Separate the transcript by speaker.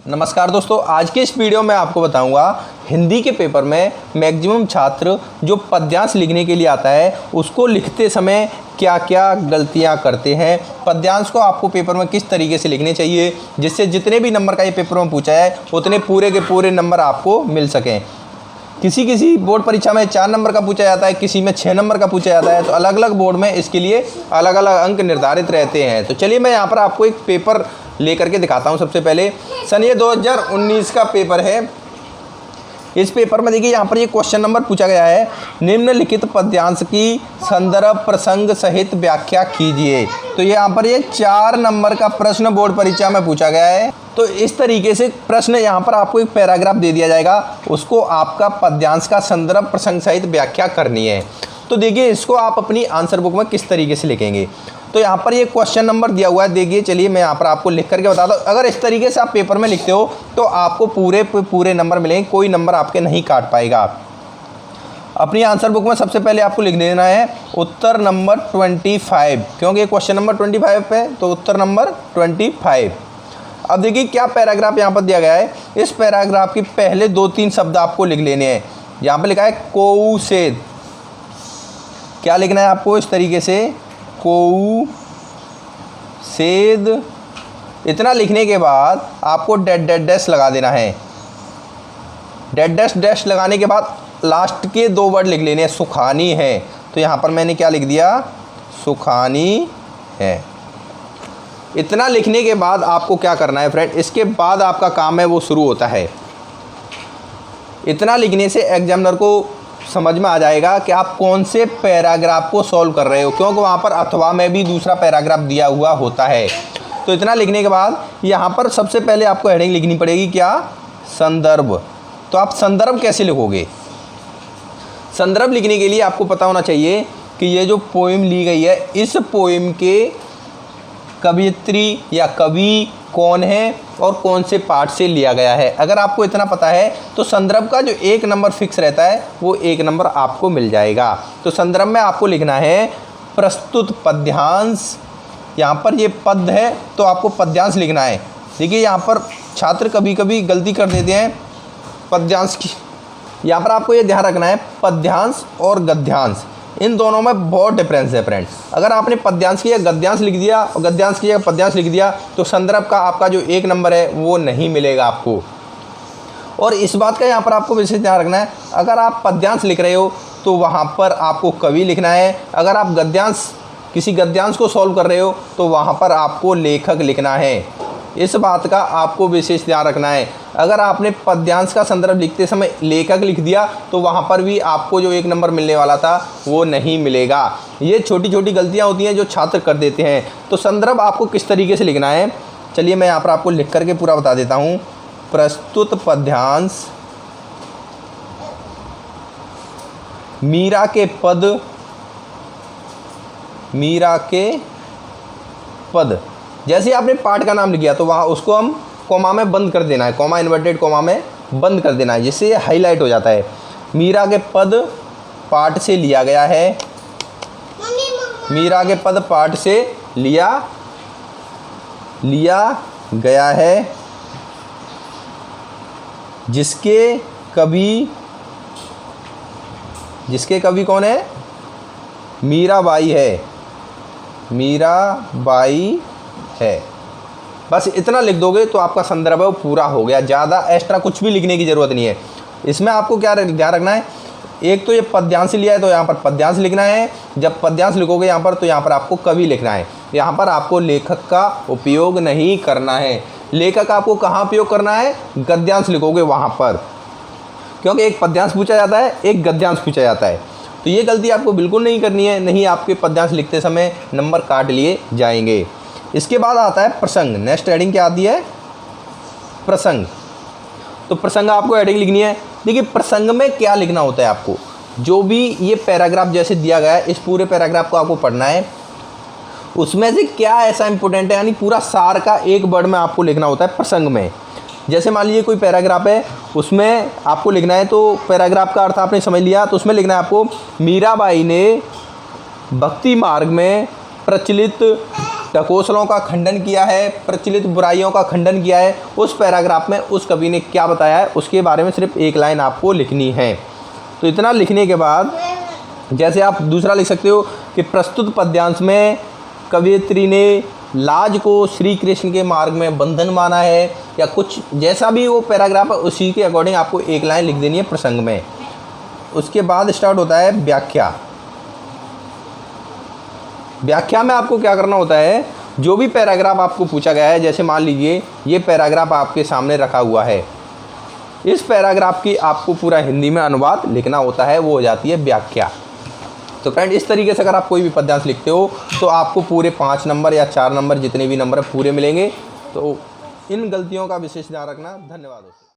Speaker 1: नमस्कार दोस्तों, आज के इस वीडियो में आपको बताऊंगा हिंदी के पेपर में मैक्सिमम छात्र जो पद्यांश लिखने के लिए आता है उसको लिखते समय क्या क्या गलतियां करते हैं। पद्यांश को आपको पेपर में किस तरीके से लिखने चाहिए जिससे जितने भी नंबर का ये पेपर में पूछा है उतने पूरे के पूरे नंबर आपको मिल सकें। किसी बोर्ड परीक्षा में 4 नंबर का पूछा जाता है, किसी में 6 नंबर का पूछा जाता है, तो अलग अलग बोर्ड में इसके लिए अलग अलग अंक निर्धारित रहते हैं। तो चलिए मैं यहाँ पर आपको एक पेपर लेकर के दिखाता हूँ। सबसे पहले सन ये 2019 का पेपर है। इस पेपर में देखिए यहाँ पर ये क्वेश्चन नंबर पूछा गया है, निम्नलिखित पद्यांश की संदर्भ प्रसंग सहित व्याख्या कीजिए। तो यहाँ पर ये 4 नंबर का प्रश्न बोर्ड परीक्षा में पूछा गया है। तो इस तरीके से प्रश्न यहाँ पर आपको एक पैराग्राफ दे दिया जाएगा, उसको आपका पद्यांश का संदर्भ प्रसंग सहित व्याख्या करनी है। तो देखिए इसको आप अपनी आंसर बुक में किस तरीके से लिखेंगे। तो यहाँ पर ये क्वेश्चन नंबर दिया हुआ है, देखिए चलिए मैं यहाँ पर आपको लिख करके बताता हूँ। अगर इस तरीके से आप पेपर में लिखते हो तो आपको पूरे नंबर मिलेंगे, कोई नंबर आपके नहीं काट पाएगा। अपनी आंसर बुक में सबसे पहले आपको लिख देना है उत्तर नंबर 25, क्योंकि क्वेश्चन नंबर 25 पे, तो उत्तर नंबर 25। अब देखिए क्या पैराग्राफ यहाँ पर दिया गया है। इस पैराग्राफ के पहले 2-3 शब्द आपको लिख लेने हैं। यहाँ पर लिखा है कोऊ सेद, क्या लिखना है आपको इस तरीके से, कोऊ सेद। इतना लिखने के बाद आपको डैश लगा देना है। डैश लगाने के बाद लास्ट के 2 वर्ड लिख लेने हैं, सुखानी है। तो यहाँ पर मैंने क्या लिख दिया, सुखानी है। इतना लिखने के बाद आपको क्या करना है फ्रेंड, इसके बाद आपका काम है वो शुरू होता है। इतना लिखने से एग्जामिनर को समझ में आ जाएगा कि आप कौन से पैराग्राफ को सॉल्व कर रहे हो, क्योंकि वहाँ पर अथवा में भी दूसरा पैराग्राफ दिया हुआ होता है। तो इतना लिखने के बाद यहाँ पर सबसे पहले आपको हेडिंग लिखनी पड़ेगी, क्या, संदर्भ। तो आप संदर्भ कैसे लिखोगे। संदर्भ लिखने के लिए आपको पता होना चाहिए कि ये जो पोएम ली गई है इस पोएम के कवियत्री या कवि कौन है और कौन से पाठ से लिया गया है। अगर आपको इतना पता है तो संदर्भ का जो 1 नंबर फिक्स रहता है वो 1 नंबर आपको मिल जाएगा। तो संदर्भ में आपको लिखना है प्रस्तुत पद्यांश। यहाँ पर ये पद है तो आपको पद्यांश लिखना है। देखिए यहाँ पर छात्र कभी कभी गलती कर देते हैं पद्यांश की। यहाँ पर आपको ये ध्यान रखना है पद्यांश और गद्यांश, इन दोनों में बहुत डिफरेंस है फ्रेंड्स। अगर आपने पद्यांश की जगह गद्यांश लिख दिया और गद्यांश की जगह पद्यांश लिख दिया तो संदर्भ का आपका जो 1 नंबर है वो नहीं मिलेगा आपको। और इस बात का यहाँ पर आपको विशेष ध्यान रखना है, अगर आप पद्यांश लिख रहे हो तो वहाँ पर आपको कवि लिखना है। अगर आप किसी गद्यांश को सॉल्व कर रहे हो तो वहाँ पर आपको लेखक लिखना है। इस बात का आपको विशेष ध्यान रखना है। अगर आपने पद्यांश का संदर्भ लिखते समय लेखक लिख दिया तो वहाँ पर भी आपको जो 1 नंबर मिलने वाला था वो नहीं मिलेगा। ये छोटी छोटी गलतियाँ होती हैं जो छात्र कर देते हैं। तो संदर्भ आपको किस तरीके से लिखना है, चलिए मैं यहाँ पर आपको लिख करके पूरा बता देता हूँ। प्रस्तुत पद्यांश मीरा के पद। जैसे आपने पाठ का नाम लिख दिया तो वहाँ उसको हम कॉमा में बंद कर देना है, कॉमा इन्वर्टेड कॉमा में बंद कर देना है, जिससे ये हाईलाइट हो जाता है। मीरा के पद पाठ से लिया गया है, मीरा के पद पाठ से लिया गया है, जिसके कवि कौन है, मीराबाई है। बस इतना लिख दोगे तो आपका संदर्भ है वो पूरा हो गया। ज़्यादा एक्स्ट्रा कुछ भी लिखने की ज़रूरत नहीं है। इसमें आपको क्या ध्यान रखना है, एक तो ये पद्यांश लिया है तो यहाँ पर पद्यांश लिखना है। जब पद्यांश लिखोगे यहाँ पर तो यहाँ पर आपको कवि लिखना है। यहाँ पर आपको लेखक का उपयोग नहीं करना है। लेखक आपको कहाँ उपयोग करना है, गद्यांश लिखोगे वहाँ पर, क्योंकि एक पद्यांश पूछा जाता है, एक गद्यांश पूछा जाता है। तो ये गलती आपको बिल्कुल नहीं करनी है, नहीं आपके पद्यांश लिखते समय नंबर काट लिए जाएंगे। इसके बाद आता है प्रसंग। नेक्स्ट हेडिंग क्या आती है, प्रसंग। तो प्रसंग आपको हेडिंग लिखनी है। देखिए प्रसंग में क्या लिखना होता है आपको, जो भी ये पैराग्राफ जैसे दिया गया है इस पूरे पैराग्राफ को आपको पढ़ना है। उसमें से क्या ऐसा इंपॉर्टेंट है, यानी पूरा सार का 1 वर्ड में आपको लिखना होता है प्रसंग में। जैसे मान लीजिए कोई पैराग्राफ है उसमें आपको लिखना है, तो पैराग्राफ का अर्थ आपने समझ लिया, तो उसमें लिखना है आपको मीराबाई ने भक्ति मार्ग में प्रचलित ढकोसलों का खंडन किया है, प्रचलित बुराइयों का खंडन किया है, उस पैराग्राफ में उस कवि ने क्या बताया है उसके बारे में सिर्फ एक लाइन आपको लिखनी है। तो इतना लिखने के बाद जैसे आप दूसरा लिख सकते हो कि प्रस्तुत पद्यांश में कवयित्री ने लाज को श्री कृष्ण के मार्ग में बंधन माना है, या कुछ जैसा भी वो पैराग्राफ है उसी के अकॉर्डिंग आपको एक लाइन लिख देनी है प्रसंग में। उसके बाद स्टार्ट होता है व्याख्या। व्याख्या में आपको क्या करना होता है, जो भी पैराग्राफ आपको पूछा गया है, जैसे मान लीजिए ये पैराग्राफ आपके सामने रखा हुआ है, इस पैराग्राफ की आपको पूरा हिंदी में अनुवाद लिखना होता है, वो हो जाती है व्याख्या। तो फ्रेंड इस तरीके से अगर आप कोई भी पद्यांश लिखते हो तो आपको पूरे 5 नंबर या 4 नंबर जितने भी नंबर पूरे मिलेंगे। तो इन गलतियों का विशेष ध्यान रखना। धन्यवाद दोस्तों।